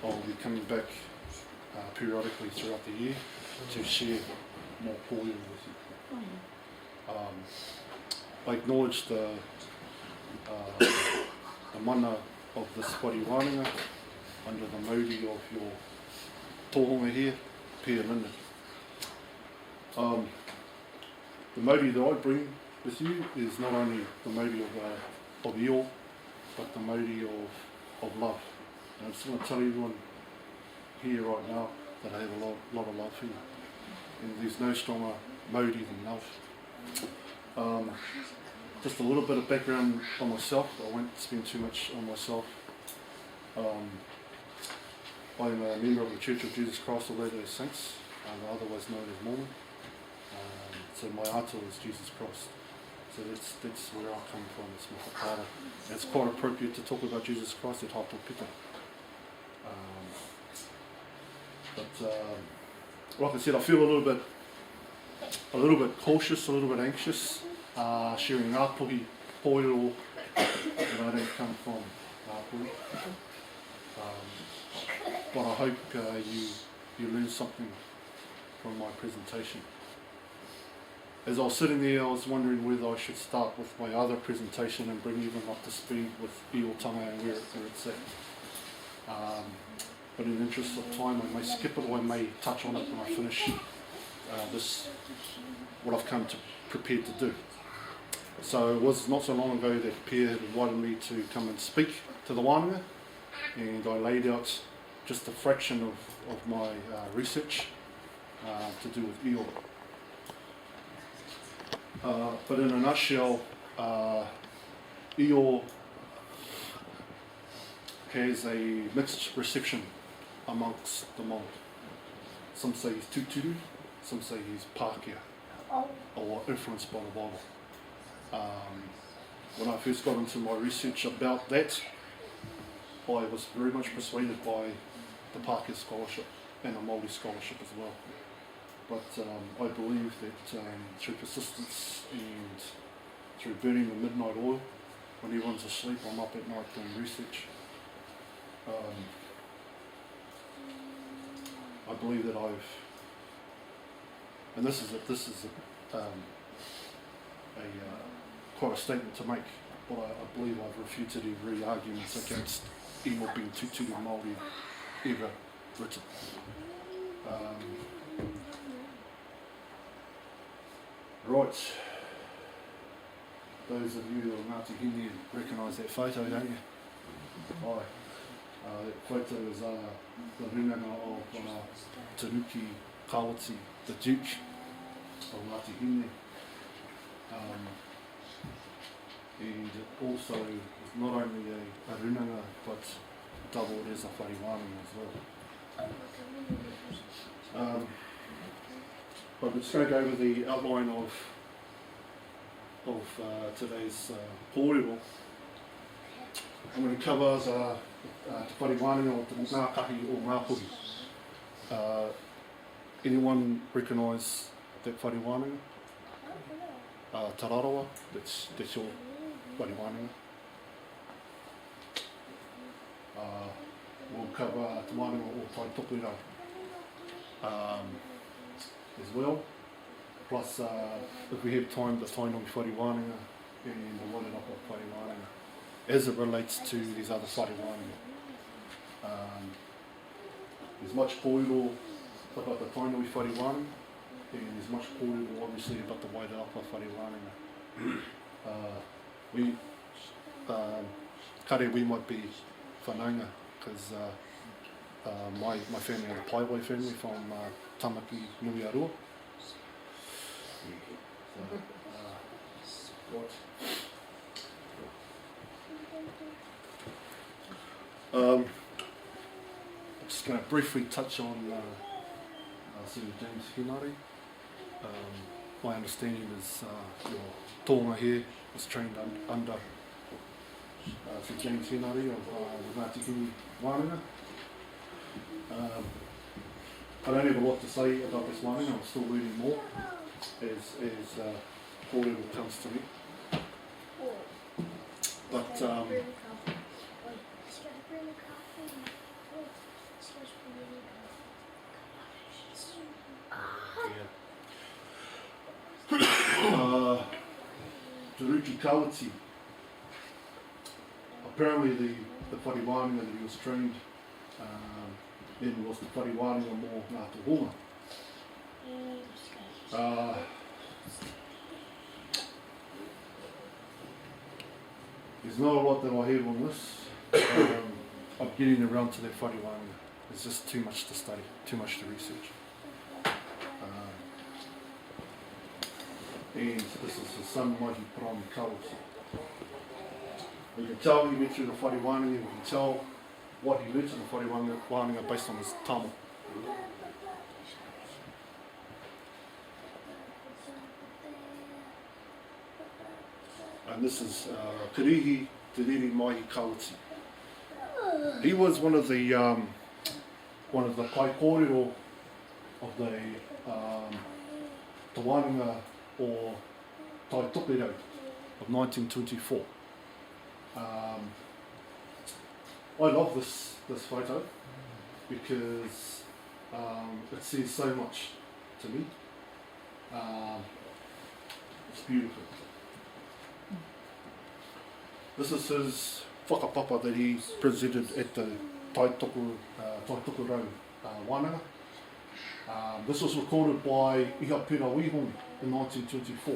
I'll be coming back periodically throughout the year to share more korero with you. I acknowledge the mana of this whare wānanga under the mauri of your tohunga here, Pt1. The mauri that I bring with you is not only the mauri of io, but the mauri of love. And I just want to tell everyone here right now that I have a lot of love for you. And there's no stronger mauri than love. Just a little bit of background on myself. I won't spend too much on myself. I'm a member of the Church of Jesus Christ of Latter-day Saints, otherwise known as Mormon. So my Hato is Jesus Christ. So that's where I come from. It's my whakaara. And it's quite appropriate to talk about Jesus Christ at Hato Petera. Like I said, I feel a little bit cautious, a little bit anxious, sharing Ngapuhi korero that I don't come from Ngapuhi. But I hope you learn something from my presentation. As I was sitting there, I was wondering whether I should start with my other presentation and bring everyone up to speed with iotanga and where it's at. But in the interest of time, I may skip it or I may touch on it when I finish what I've come to prepared to do. So it was not so long ago that Pierre had invited me to come and speak to the wānanga, and I laid out just a fraction of my research to do with io. But in a nutshell, io has a mixed reception amongst the Māori. Some say he's tuturu, some say he's Pākehā, or influenced by the Bible. When I first got into my research about that, I was very much persuaded by the Pākehā scholarship and the Māori scholarship as well. But I believe that through persistence and through burning the midnight oil, when everyone's asleep, I'm up at night doing research. I believe that and this is quite a statement to make, but I believe I've refuted every argument against io being tuturu Māori ever written. Right, those of you who are Ngāti Hine recognise that photo, don't you? Aye. That photo is the runanga of Tanuki Kawati, the Duke of Ngāti Hine. And also is not only a runanga, but doubled as a whare wānanga as well. But we're just going to go over the outline of today's korero. I'm going to cover the whare wānanga o te ngākahi o Ngapuhi. Anyone recognise that whare wānanga? Tararawa, that's your whare wānanga. We'll cover te wānanga o Tai Topura as well, plus if we have time, the Tainui whare wānanga and the Wairarapa whare wānanga as it relates to these other whare wānanga. There's much korero about the Tainui whare wānanga, and there's much korero obviously about the Wairarapa whare wānanga. Kare we might be whanaunga, because my family are the Paiwai family from Tamaki Nui Arua. I'm just going to briefly touch on Sir James Hinari. My understanding is your tōnga here was trained under Sir James Hinari of the Ngāti Hine Wananga. I don't have a lot to say about this wānanga. I'm still learning more as korero comes to me. But Taruki Kawati. Apparently the whare Wananga that he was trained in was the whare Wananga mō Ngā Tohunga. There's not a lot that I have on this. I'm getting around to that whare Wananga. There's just too much to study, too much to research. And this is his son, Mahi Prami Kawati. You can tell he went through the whare Wananga, you can tell what he learned in the whare Wananga based on his tamo. And this is Kirihi Te Riri Mahi Kawati. He was one of the kai korero of the Te Wananga or Tai Topero of 1924. I love this photo because it says so much to me. It's beautiful. This is his whakapapa that he presented at the Tai Tokerau Wananga. This was recorded by Iha Pera Wihongi in 1924.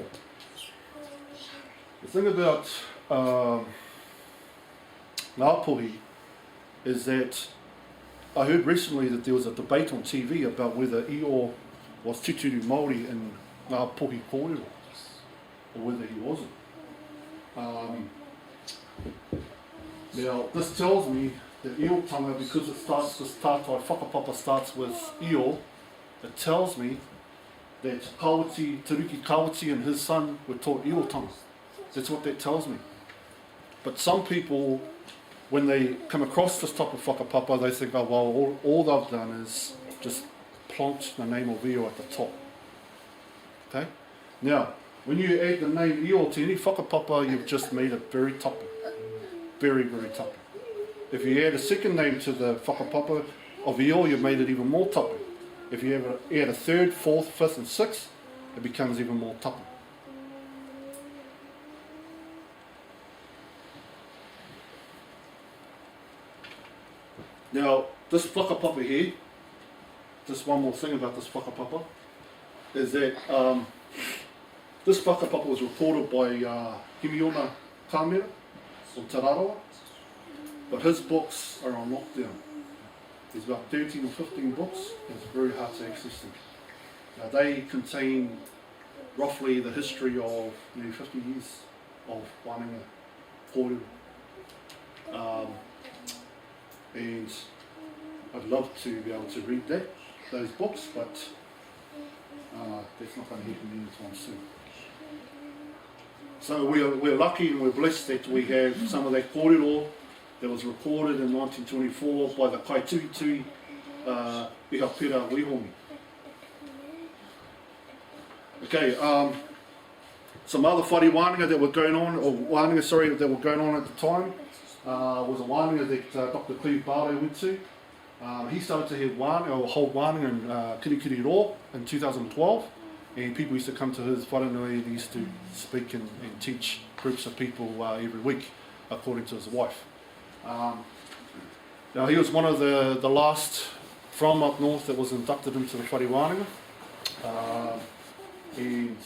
The thing about Ngapuhi is that I heard recently that there was a debate on TV about whether Io was tituru Māori in Ngapuhi korero or whether he wasn't. Now this tells me that Iotanga, because it starts, this tātai whakapapa starts with Io, it tells me that Kawati, Taruki Kawati and his son were taught Iotanga. That's what that tells me. But some people, when they come across this type of whakapapa, they think, oh well, all they've done is just plonked the name of Io at the top. Okay? Now, when you add the name Io to any whakapapa, you've just made it very tapu. Very, very tapu. If you add a second name to the whakapapa of Io, you've made it even more tapu. If you ever add a third, fourth, fifth and sixth, it becomes even more tapu. Now, this whakapapa here, just one more thing about this whakapapa, is that this whakapapa was recorded by Himiona Kamera from Tararawa, but his books are on lockdown. There's about 13 or 15 books, and it's very hard to access them. Now, they contain roughly the history of nearly 50 years of Wananga korero. And I'd love to be able to read those books, but that's not going to happen anytime soon. So we're lucky and we're blessed that we have some of that korero that was recorded in 1924 by the Kaituitui Iha Pera Wihongi. Okay, some other whare Wananga that were going on, or Wananga, sorry, that were going on at the time, was a Wananga that Dr. Cleve Barlow went to. He started to have hold Wananga in Kirikiri Ro in 2012, and people used to come to his wharenui and he used to speak and teach groups of people every week, according to his wife. Now he was one of the last from up north that was inducted into the whare Wananga, and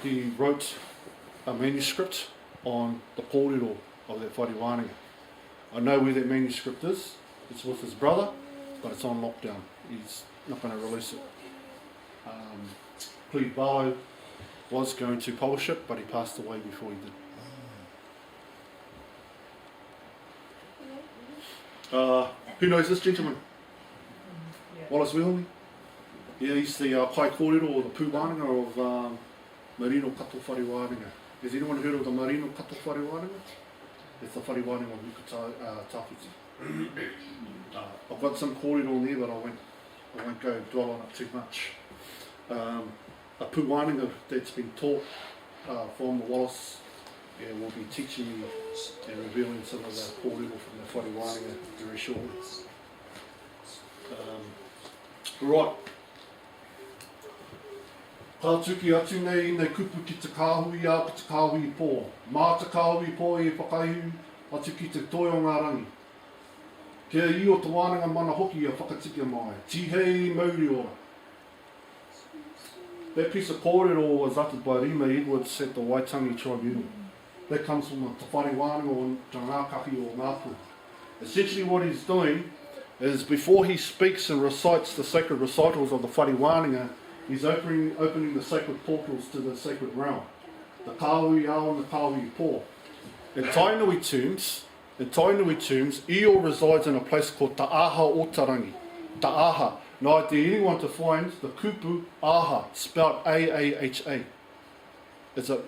he wrote a manuscript on the korero of that whare Wananga. I know where that manuscript is. It's with his brother, but it's on lockdown. He's not going to release it. Cleve Barlow was going to publish it, but he passed away before he did. Who knows this gentleman? Wallace Wihongi? Yeah, he's the kai korero or the pūwananga of Marino Kato Whare Wananga. Has anyone heard of the Marino Kato Whare Wananga? It's the whare Wananga of Nuka Tāwhiti. I've got some korero on there, but I won't go dwell on it too much. A pūwananga that's been taught from Wallace, will be teaching me and revealing some of the korero from the whare Wananga very shortly. Right. Ka tuki atu nei nei kupu ki te kāhui a ki te kāhui pō. Mā te kāhui pō e whakaihu atu ki te toi o ngā rangi. Kia i o te wānanga mana hoki a whakatiki mai. Tihei mauri ora. That piece of korero was uttered by Rima Edwards at the Waitangi Tribunal. That comes from the Whare Wananga o Ngapuhi or Ngapuhi. Essentially what he's doing is before he speaks and recites the sacred recitals of the Whare Wananga, he's opening the sacred portals to the sacred realm. The kāhui ao and the kāhui pō. In Tainui tombs, Io resides in a place called Ta'aha o Tarangi. Ta'aha. Now I dare anyone to find the kupu aha, spelled A-A-H-A. It's a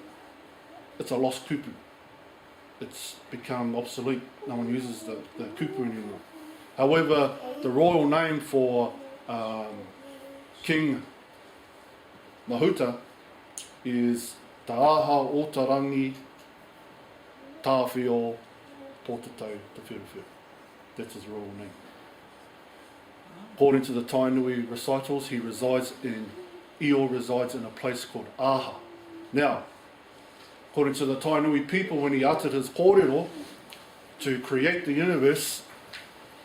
lost kupu. It's become obsolete. No one uses the kupu anymore. However, the royal name for King Mahuta is Ta'aha o Tarangi Tāwhio Pōtatau Te Whiriwhiri. That's his royal name. According to the Tainui recitals, Io resides in a place called Aha. Now, according to the Tainui people, when he uttered his korero to create the universe,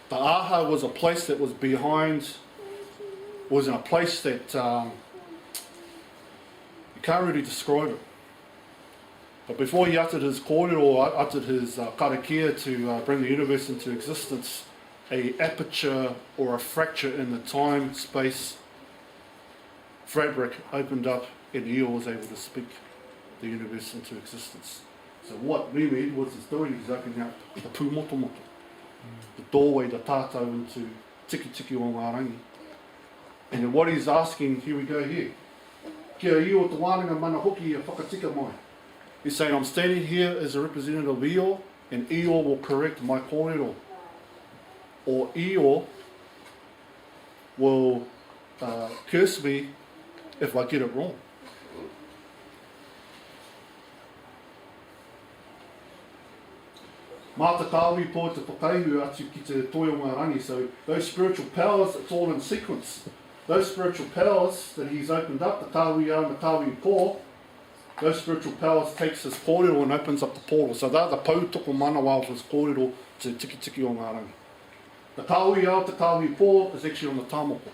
the Aha was a place that was in a place that you can't really describe it. But before he uttered his korero, uttered his karakia to bring the universe into existence, a aperture or a fracture in the time-space fabric opened up and Io was able to speak the universe into existence. So what Rima Edwards is doing is opening up the pūmotomoto, the doorway, the tātou into tiki tiki o ngā rangi. And what he's asking, here we go here, kia Io te wānanga mana hoki e whakatika mai. He's saying, I'm standing here as a representative of Io, and Io will correct my korero. Or Io will curse me if I get it wrong. Mā te kāhui pō te whakaihu atu ki te toi o ngā rangi. So those spiritual powers, it's all in sequence. Those spiritual powers that he's opened up, the kāhui ao and the kāhui pō, those spiritual powers takes his korero and opens up the portal. So they're the pautoko manawa of his korero to tiki tiki o ngā rangi. The kāhui ao, the kāhui pō is actually on the tāmoko.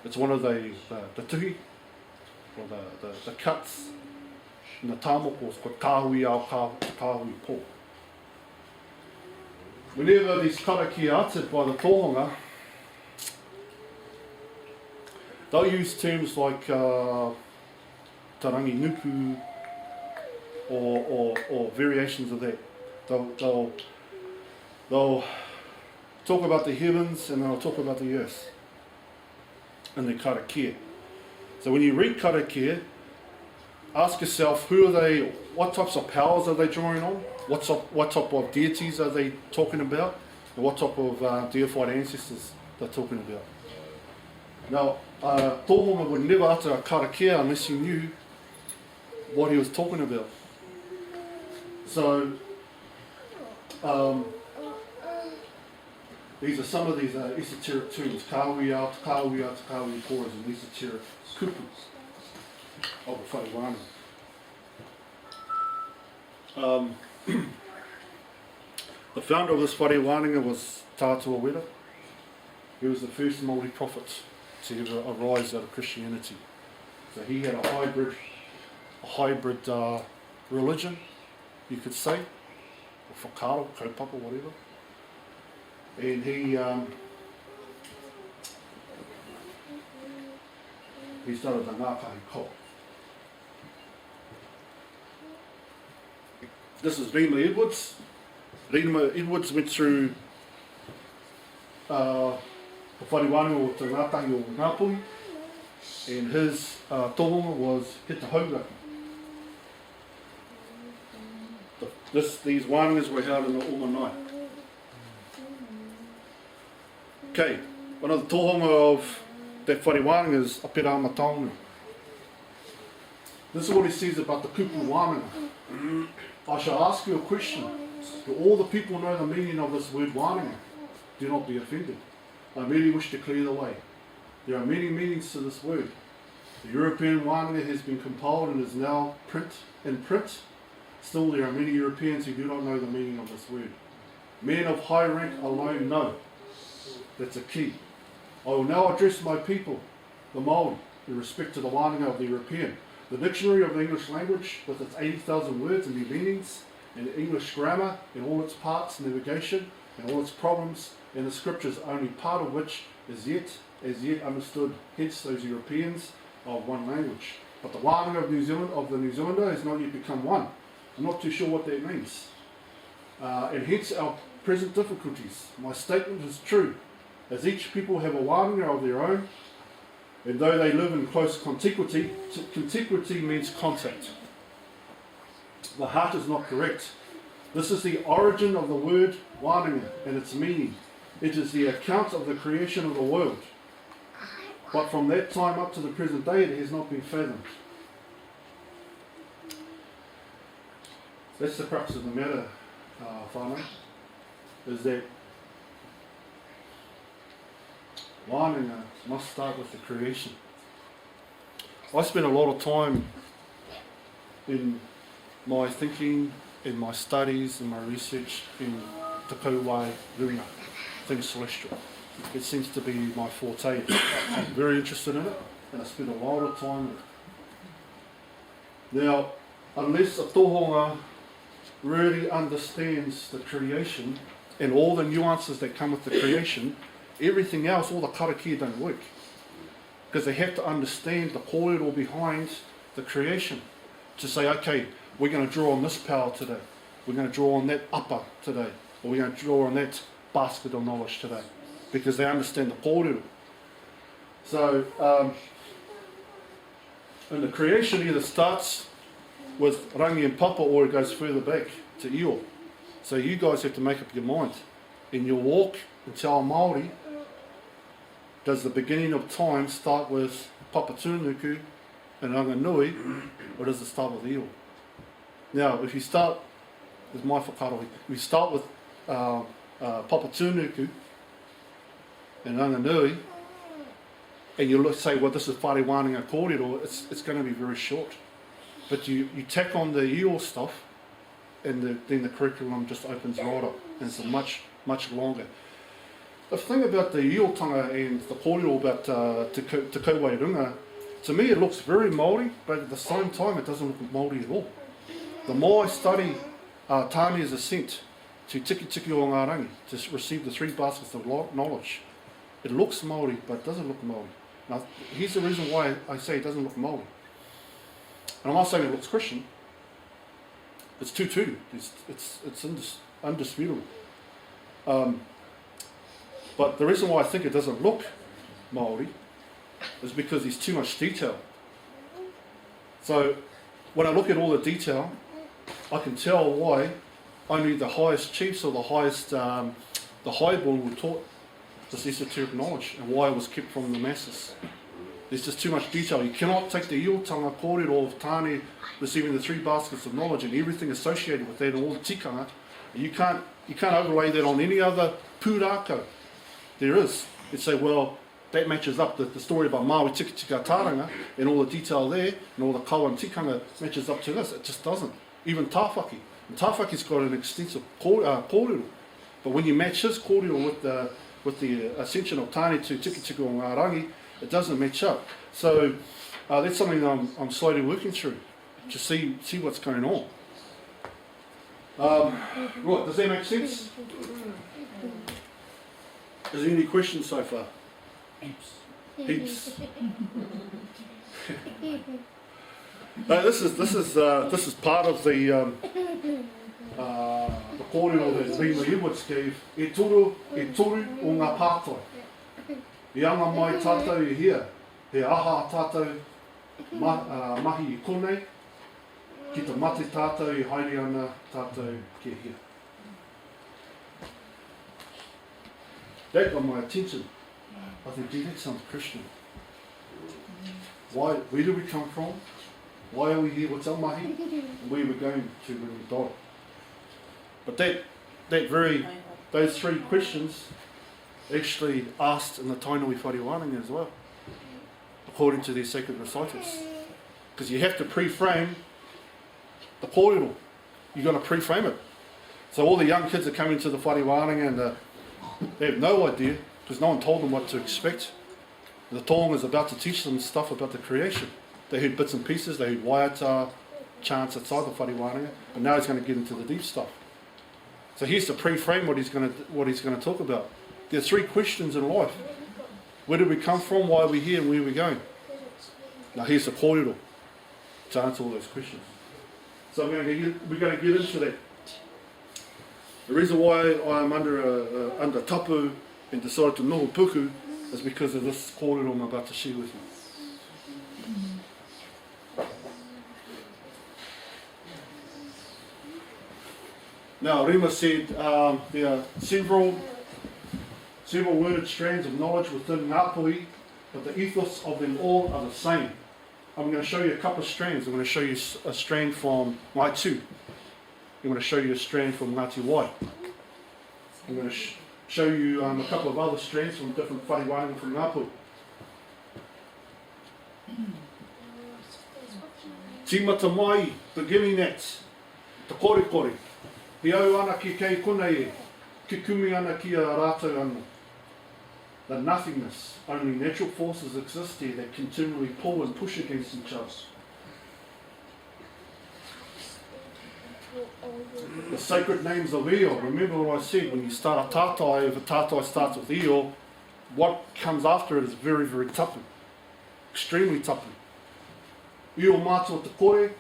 It's one of the tuhi, or the cuts in the tāmoko is called kāhui ao, kāhui pō. Whenever these karakia are uttered by the tohunga, they'll use terms like tarangi nuku or variations of that. They'll talk about the heavens and they'll talk about the earth and the karakia. So when you read karakia, ask yourself, who are they, what types of powers are they drawing on? What type of deities are they talking about? And what type of deified ancestors they're talking about? Now, tohunga would never utter a karakia unless you knew what he was talking about. So, these are some of these esoteric terms. Kāhui ao, te kāhui pō is an esoteric kupus of the Whare Wananga. The founder of this Whare Wananga was Tātua Wera. He was the first Māori prophet to ever arise out of Christianity. So he had a hybrid religion, you could say, or whakaro, kaupapa, whatever. And he started the Ngapuhi cult. This is Rima Edwards. Rima Edwards went through the Whare Wananga o te Ngātahi o Ngapuhi, and his tohunga was He Te Hauraki. These wānangas were held in the Omanai. Okay, one of the tohunga of that Whare Wananga is a Pera Mataunga. This is what he says about the kupu wānanga. I shall ask you a question. Do all the people know the meaning of this word wananga? Do not be offended. I merely wish to clear the way. There are many meanings to this word. The European Wananga has been compiled and is now in print. Still, there are many Europeans who do not know the meaning of this word. Men of high rank alone know. That's a key. I will now address my people, the Māori, in respect to the Wananga of the European. The dictionary of the English language, with its 80,000 words and their meanings, and English grammar in all its parts, navigation, and all its problems, and the scriptures, only part of which is as yet understood, hence those Europeans of one language. But the Wananga of New Zealand, of the New Zealander, has not yet become one. I'm not too sure what that means. And hence our present difficulties. My statement is true, as each people have a Wananga of their own, and though they live in close contiguity, contiguity means contact. The heart is not correct. This is the origin of the word Wananga and its meaning. It is the account of the creation of the world. But from that time up to the present day, it has not been fathomed. That's the crux of the matter, whānau, is that Wananga must start with the creation. I spent a lot of time in my thinking, in my studies, in my research in Te Kauwai Runga, things celestial. It seems to be my forte. I'm very interested in it, and I spend a lot of time in it. Now, unless a tohunga really understands the creation and all the nuances that come with the creation, everything else, all the karakia don't work. Because they have to understand the korero behind the creation. To say, okay, we're going to draw on this power today. We're going to draw on that upper today. Or we're going to draw on that basket of knowledge today. Because they understand the korero. So, and the creation either starts with rangi and papa, or it goes further back to io. So you guys have to make up your mind. In your walk in Te Ao Māori, does the beginning of time start with Papa Tūnuku and Ranganui, or does it start with io? Now, if you start, is my whakarohi, if you start with Papa Tūnuku and Ranganui, and you say, well, this is Whare Wananga Korero, it's going to be very short. But you tack on the io stuff, and then the curriculum just opens right up, and it's much, much longer. The thing about the iotanga and the korero about Te Kauwai Runga, to me it looks very Māori, but at the same time it doesn't look Māori at all. The more I study Tānea's ascent to Tiki Tiki o Ngā Rangi, to receive the 3 baskets of knowledge, it looks Māori, but it doesn't look Māori. Now, here's the reason why I say it doesn't look Māori. And I'm not saying it looks Christian. It's tūturu. It's undisputable. But the reason why I think it doesn't look Māori is because there's too much detail. So when I look at all the detail, I can tell why only the highest chiefs or the highest, the highborn were taught this esoteric knowledge, and why it was kept from the masses. There's just too much detail. You cannot take the iotanga korero of Tāne receiving the 3 baskets of knowledge and everything associated with that and all the tikanga. You can't overlay that on any other pūrākau there is. You'd say, well, that matches up, the story about Māui Tiki Tika Tāranga and all the detail there and all the kawa and tikanga matches up to this. It just doesn't. Even Tāwhaki. And Tāwhaki's got an extensive korero. But when you match his korero with the ascension of Tāne to Tiki Tiki o Ngā Rangi, it doesn't match up. So that's something I'm slowly working through to see what's going on. Right, does that make sense? Is there any questions so far? Heaps. This is part of the korero that Rima Edwards gave. E toru o ngā pātai. I anga mai tātou I hia. He aha tātou mahi I konei. Ki te mate tātou I haere ana tātou ki hia. That got my attention. I think, gee, that sounds Christian. Where do we come from? Why are we here? What's our mahi? And where we're going to when we die. But those 3 questions actually asked in the Tainui Whare Wananga as well. The according to these sacred recitals. Because you have to pre-frame the korero. You've got to pre-frame it. So all the young kids are coming to the whare wānanga and they have no idea, because no one told them what to expect. The tōnga is about to teach them stuff about the creation. They heard bits and pieces, they heard waiata chants outside the whare wānanga, but now he's going to get into the deep stuff. So here's to pre-frame what he's going to talk about. There are three questions in life. Where did we come from, why are we here, and where are we going? Now here's the korero to answer all those questions. So we're going to get into that. The reason why I'm under tapu and decided to noho puku is because of this korero I'm about to share with you. Now, Rima said there are several worded strands of knowledge within Ngapuhi, but the ethos of them all are the same. I'm going to show you a couple of strands. I'm going to show you a strand from Mai Tu. I'm going to show you a strand from Ngāti Wai. I'm going to show you a couple of other strands from different whare wānanga from Ngapuhi. Tīmata mai, beginning at te kore. He au ana ki kei kuna e, ki kumi ana ki a rātou ana. The nothingness, only natural forces exist here that continually pull and push against each other. The sacred names of Eo, remember what I said, when you start a tātai, if a tātai starts with Eo, what comes after it is very, very tapu, extremely tapu. Eo mātua te kore,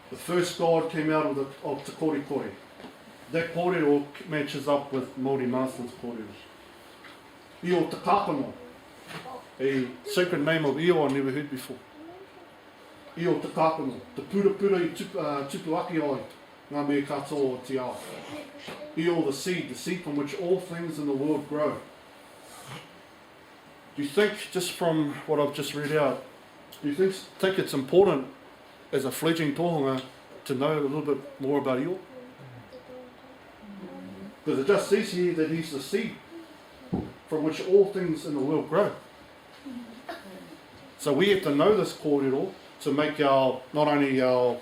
the first god came out of te kore. That korero matches up with Māori Masters korero. Eo te kāpano, a sacred name of Eo I never heard before. Eo te kāpano, te pura I tupuaki ai, ngā mea katoa o te ao. Eo the seed from which all things in the world grow. Do you think, just from what I've just read out, do you think it's important as a fledgling tohunga to know a little bit more about Eo? Because it just says here that he's the seed from which all things in the world grow. So we have to know this korero to make our, not only our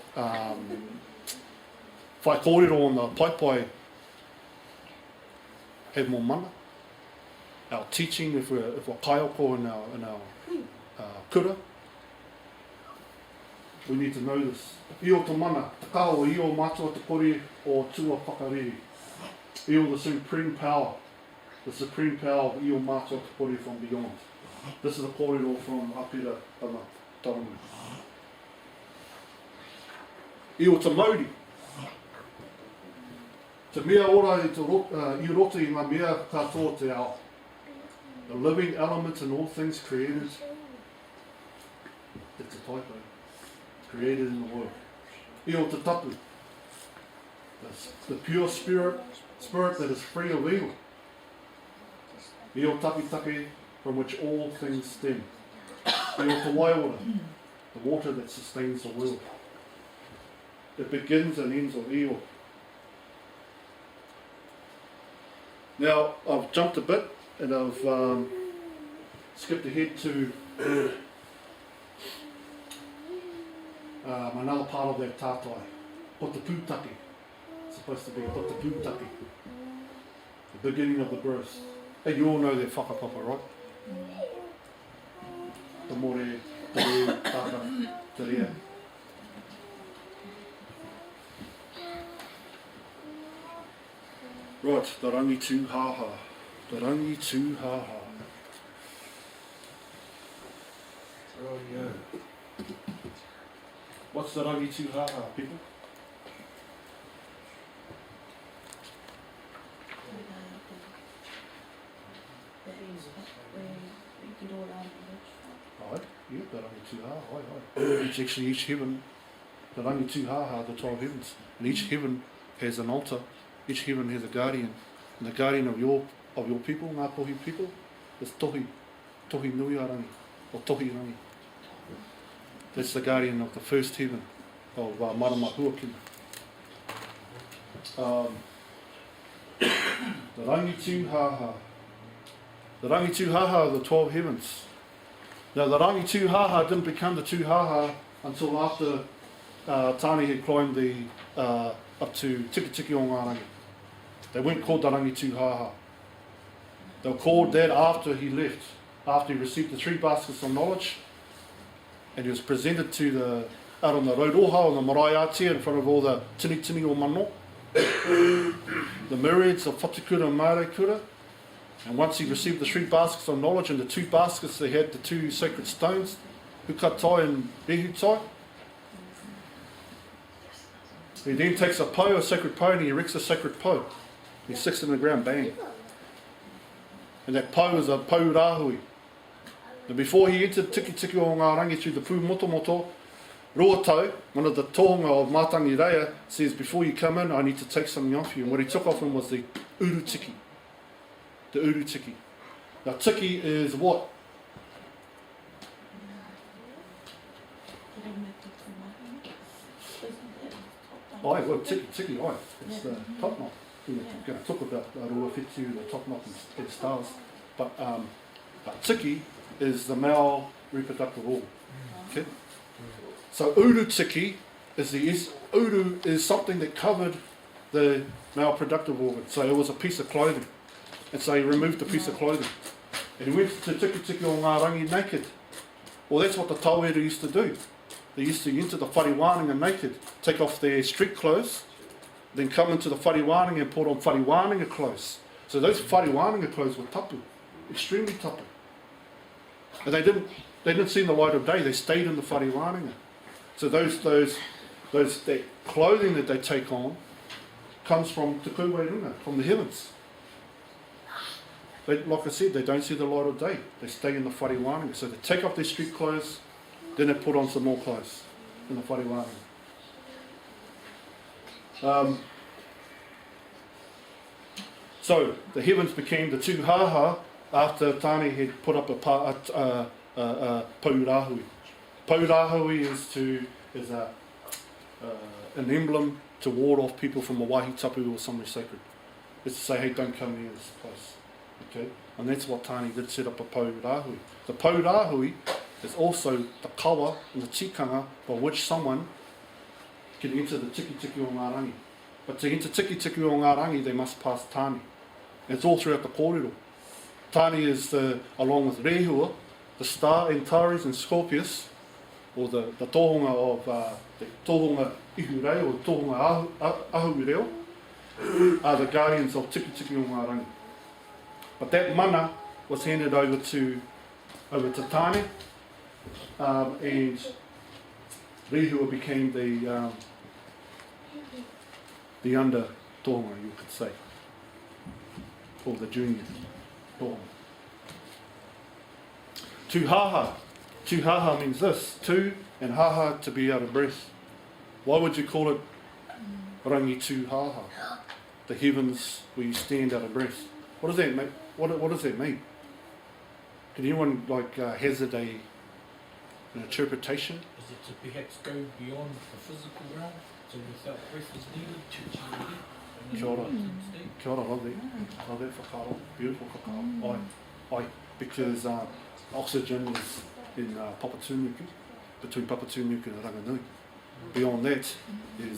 whai korero on the paipai have more mana, our teaching, if we're kaioko in our kura, we need to know this. Eo te mana, te kao, Eo mātua te kore o tua whakariri. Eo the supreme power of Eo mātua te kore from beyond. This is a korero from Apira Tana Tarangu. Eo te mauri. Te mea ora I roto I ngā mea katoa te ao. The living element in all things created. It's a typo. Created in the world. Eo te tapu. The pure spirit that is free of evil. Eo tapitake, from which all things stem. Eo te waiora, the water that sustains the world. It begins and ends of Eo. Now, I've jumped a bit and I've skipped ahead to another part of that tātai. Pota pūtake. It's supposed to be pota pūtake. The beginning of the growth. And you all know that whakapapa, right? Te more, te reo, tāka, te rea. Right, the rangi tū haha. The rangi tū haha. Rightio. What's the rangi tū haha, people? Right, yeah, the rangi tū haha, Actually, each heaven, the rangi tū haha, the 12 heavens, and each heaven has an altar. Each heaven has a guardian, and the guardian of your people, Ngapuhi people, is tohi nui rangi, or tohi rangi. That's the guardian of the first heaven, of Marama Huakina. The rangi tū haha. The rangi tū haha are the 12 heavens. Now the rangi tūhaha didn't become the tūhaha until after Tāne had climbed up to Tiki o ngā rangi. They weren't called the rangi tūhaha. They were called that after he left, after he received the 3 baskets of knowledge, and he was presented to the out on the road oha on the marae ātea in front of all the tini o mano, the myriads of whatukura and marekura. And once he received the 3 baskets of knowledge, and the 2 baskets they had the 2 sacred stones, hukatai and rehutai. He then takes a po, a sacred po, and he erects a sacred po. He sticks it in the ground, bang. And that po is a po rāhui. And before he entered Tiki o ngā rangi through the pū moto, Roatau, one of the tohunga of Mātangi Reia, says, before you come in, I need to take something off you. And what he took off him was the uru tiki. The uru tiki. Now tiki is what? Ai, well, tiki, ai. It's the top knot. We're going to talk about the rua whitu, the top knot and stars. But tiki is the male reproductive organ. Okay? So uru tiki uru is something that covered the male productive organ. So it was a piece of clothing. And so he removed the piece of clothing. And he went to Tiki o ngā rangi naked. Well, that's what the tauira used to do. They used to enter the whare wānanga naked, take off their street clothes, then come into the whare wānanga and put on whare wānanga clothes. So those whare wānanga clothes were tapu, extremely tapu. And they didn't see the light of day, they stayed in the whare wānanga. So that clothing that they take on comes from te kuwerunga, from the heavens. Like I said, they don't see the light of day. They stay in the whare wānanga. So they take off their street clothes, then they put on some more clothes in the whare wānanga. So the heavens became the tūhaha after Tāne had put up a paurahui. Paurahui is an emblem to ward off people from a wahi tapu or somewhere sacred. It's to say, hey, don't come near this place. Okay? And that's what Tāne did, set up a paurahui. The paurahui is also the kawa and the tikanga by which someone can enter the tiki o ngā rangi. But to enter tiki o ngā rangi, they must pass Tāne. And it's all throughout the korero. Tāne is, along with Rehua, the star Antares and Scorpius, or the tohunga of the tohunga ihurei, or tohunga ahureo, are the guardians of tiki o ngā rangi. But that mana was handed over to Tāne, and Rehua became the under tohunga, you could say, or the junior tohunga. Tūhaha. Tūhaha means this, tū and haha, to be out of breath. Why would you call it rangi tūhaha? The heavens where you stand out of breath. What does that mean? What does that mean? Can anyone hazard an interpretation? Is it to perhaps go beyond the physical realm? So without breath is needed, Kia ora. Kia ora, love that. Love that whakaaro. Beautiful whakaaro. Ai. Because oxygen is in Papatūnuku, between Papatūnuku and Ranganui. Beyond that when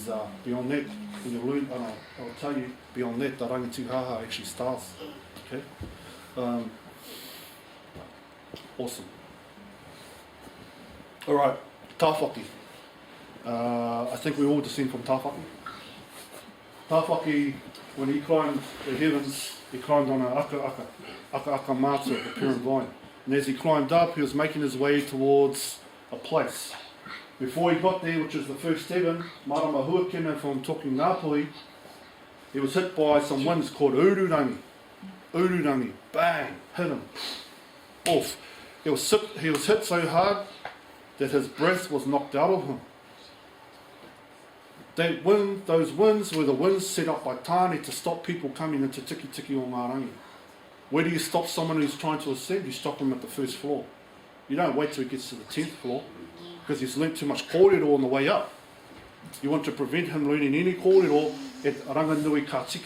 you learn, and I'll tell you, beyond that, the rangi tūhaha actually starts. Okay? Awesome. Alright, Tāwhaki. I think we all descend from Tāwhaki. Tāwhaki, when he climbed the heavens, he climbed on a aka mātua, the parent vine. And as he climbed up, he was making his way towards a place. Before he got there, which is the first heaven, Marama Huakena from talking Ngapuhi, he was hit by some winds called ururangi. Ururangi, bang, hit him. Off. He was hit so hard that his breath was knocked out of him. Those winds were the winds set up by Tāne to stop people coming into tiki o ngā rangi. Where do you stop someone who's trying to ascend? You stop them at the first floor. You don't wait till he gets to the 10th floor, because he's learnt too much korero on the way up. You want to prevent him learning any korero at Ranganui ka tika.